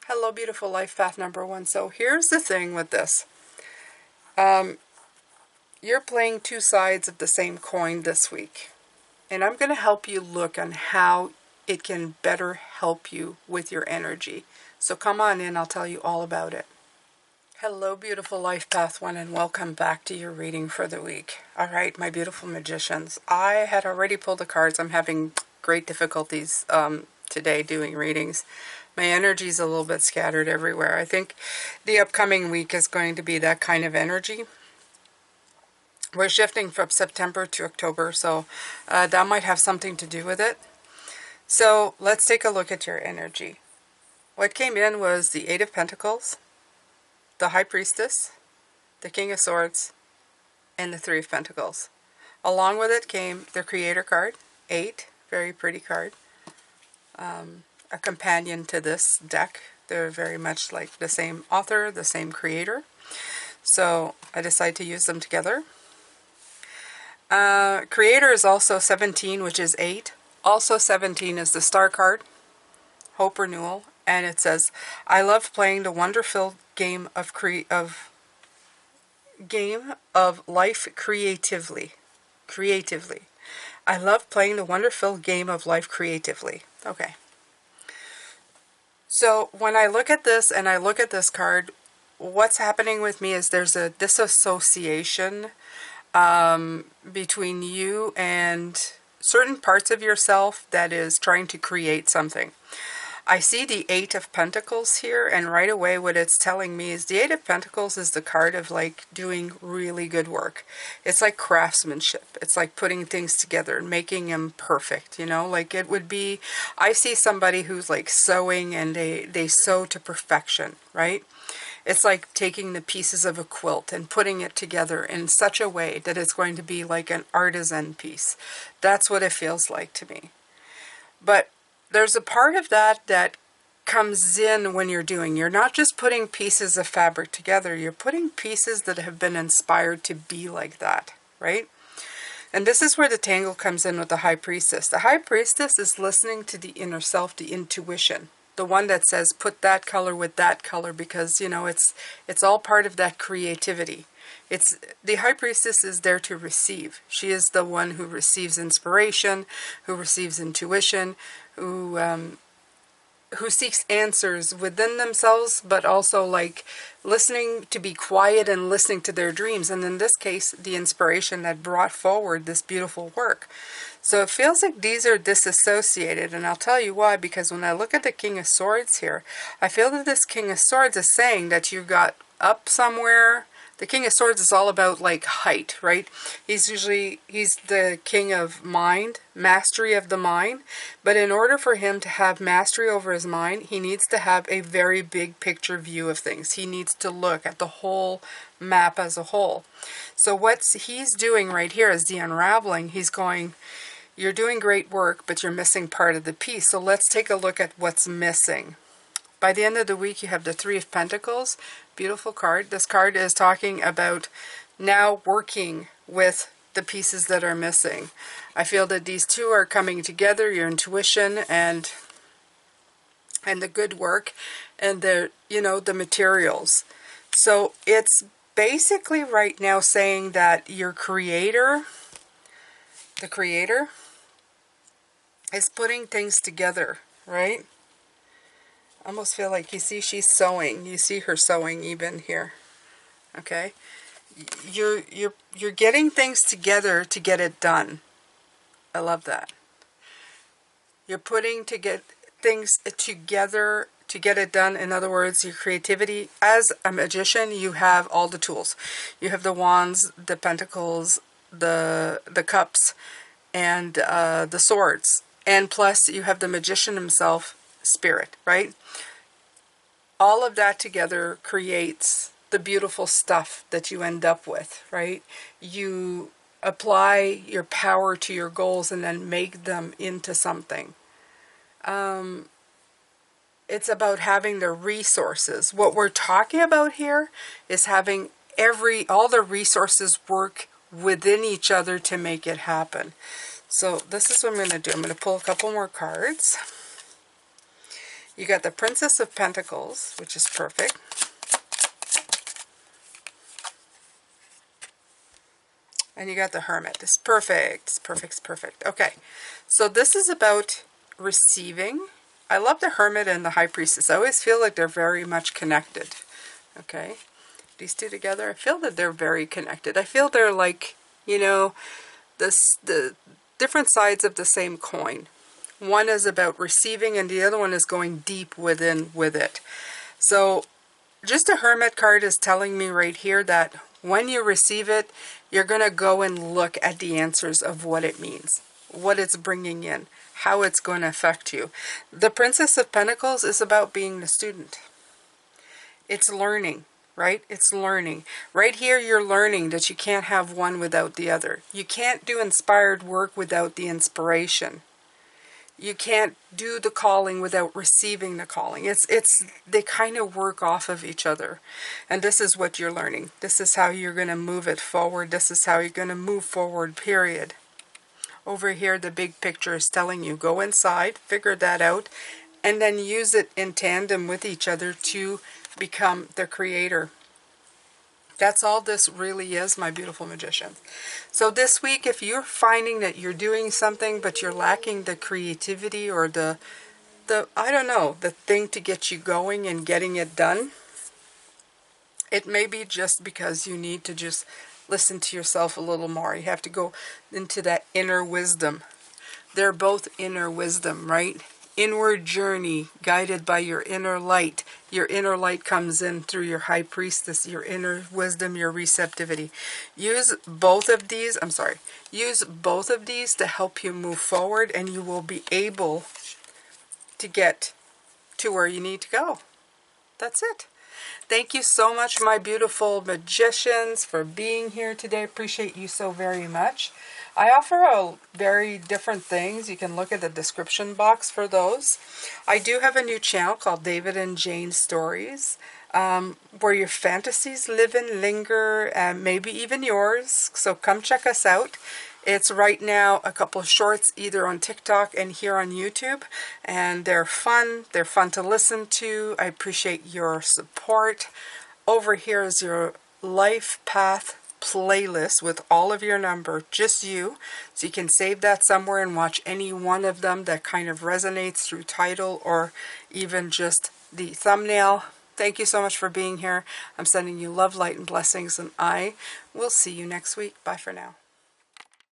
Hello, beautiful life path number one. So here's the thing with this. You're playing two sides of the same coin this week. And I'm going to help you look on how it can better help you with your energy. So come on in, I'll tell you all about it. Hello, beautiful life path one, and welcome back to your reading for the week. All right, my beautiful magicians. I had already pulled the cards. I'm having great difficulties today doing readings. My energy is a little bit scattered everywhere. I think the upcoming week is going to be that kind of energy. We're shifting from September to October, so that might have something to do with it. So let's take a look at your energy. What came in was the Eight of Pentacles, the High Priestess, the King of Swords, and the Three of Pentacles. Along with it came the Creator card, 8, very pretty card. A companion to this deck. They're very much like the same author, the same creator. So I decided to use them together. Creator is also 17, which is 8. Also 17 is the Star card, Hope Renewal, and it says, "I love playing the wonder-filled game of life creatively. I love playing the wonder-filled game of life creatively." Okay. So when I look at this and I look at this card, what's happening with me is there's a disassociation between you and certain parts of yourself that is trying to create something. I see the Eight of Pentacles here, and right away what it's telling me is the Eight of Pentacles is the card of like doing really good work. It's like craftsmanship. It's like putting things together and making them perfect, you know, like it would be, I see somebody who's like sewing and they sew to perfection, right? It's like taking the pieces of a quilt and putting it together in such a way that it's going to be like an artisan piece. That's what it feels like to me. But there's a part of that that comes in when you're not just putting pieces of fabric together, you're putting pieces that have been inspired to be like that, right? And this is where the tangle comes in with the High Priestess. The High Priestess is listening to the inner self, the intuition, the one that says put that color with that color, because you know it's all part of that creativity. It's the High Priestess is there to receive. She is the one who receives inspiration, who receives intuition, who seeks answers within themselves, but also like listening to be quiet and listening to their dreams. And in this case, the inspiration that brought forward this beautiful work. So it feels like these are disassociated, and I'll tell you why, because when I look at the King of Swords here, I feel that this King of Swords is saying that you got up somewhere. The King of Swords is all about like height, right? He's the king of mind, mastery of the mind. But in order for him to have mastery over his mind, he needs to have a very big picture view of things. He needs to look at the whole map as a whole. So what he's doing right here is the unraveling. He's going, you're doing great work, but you're missing part of the piece. So let's take a look at what's missing. By the end of the week, you have the Three of Pentacles. Beautiful card. This card is talking about now working with the pieces that are missing. I feel that these two are coming together, your intuition and the good work and the, you know, the materials. So it's basically right now saying that your creator, the creator, is putting things together, right? I almost feel like, you see, she's sewing. You see her sewing even here. Okay? You're getting things together to get it done. I love that. You're putting to get things together to get it done. In other words, your creativity. As a magician, you have all the tools. You have the wands, the pentacles, the cups, and the swords. And plus, you have the magician himself, spirit, right? All of that together creates the beautiful stuff that you end up with, right? You apply your power to your goals and then make them into something. It's about having the resources. What we're talking about here is having all the resources work within each other to make it happen. So this is what I'm going to do. I'm going to pull a couple more cards. You got the Princess of Pentacles, which is perfect. And you got the Hermit. It's perfect. It's perfect. It's perfect. Okay. So this is about receiving. I love the Hermit and the High Priestess. I always feel like they're very much connected. Okay. These two together, I feel that they're very connected. I feel they're like, you know, the different sides of the same coin. One is about receiving and the other one is going deep within with it. So just a Hermit card is telling me right here that when you receive it, you're going to go and look at the answers of what it means, what it's bringing in, how it's going to affect you. The Princess of Pentacles is about being the student. It's learning, right? It's learning. Right here, you're learning that you can't have one without the other. You can't do inspired work without the inspiration. You can't do the calling without receiving the calling. They kind of work off of each other. And this is what you're learning. This is how you're going to move it forward. This is how you're going to move forward, period. Over here, the big picture is telling you, go inside, figure that out, and then use it in tandem with each other to become the creator. That's all this really is, my beautiful magicians. So this week, if you're finding that you're doing something, but you're lacking the creativity or the I don't know, the thing to get you going and getting it done, it may be just because you need to just listen to yourself a little more. You have to go into that inner wisdom. They're both inner wisdom, right? Inward journey guided by your inner light. Your inner light comes in through your High Priestess, your inner wisdom, your receptivity. Use both of these, use both of these to help you move forward, and you will be able to get to where you need to go. That's it. Thank you so much, my beautiful magicians, for being here today. Appreciate you so very much. I offer very different things. You can look at the description box for those. I do have a new channel called David and Jane Stories, where your fantasies live and linger, and maybe even yours. So come check us out. It's right now a couple of shorts either on TikTok and here on YouTube, and they're fun. They're fun to listen to. I appreciate your support. Over here is your Life Path playlist with all of your number, just you, so you can save that somewhere and watch any one of them that kind of resonates through title or even just the thumbnail. Thank you so much for being here. I'm sending you love, light, and blessings, and I will see you next week. Bye for now.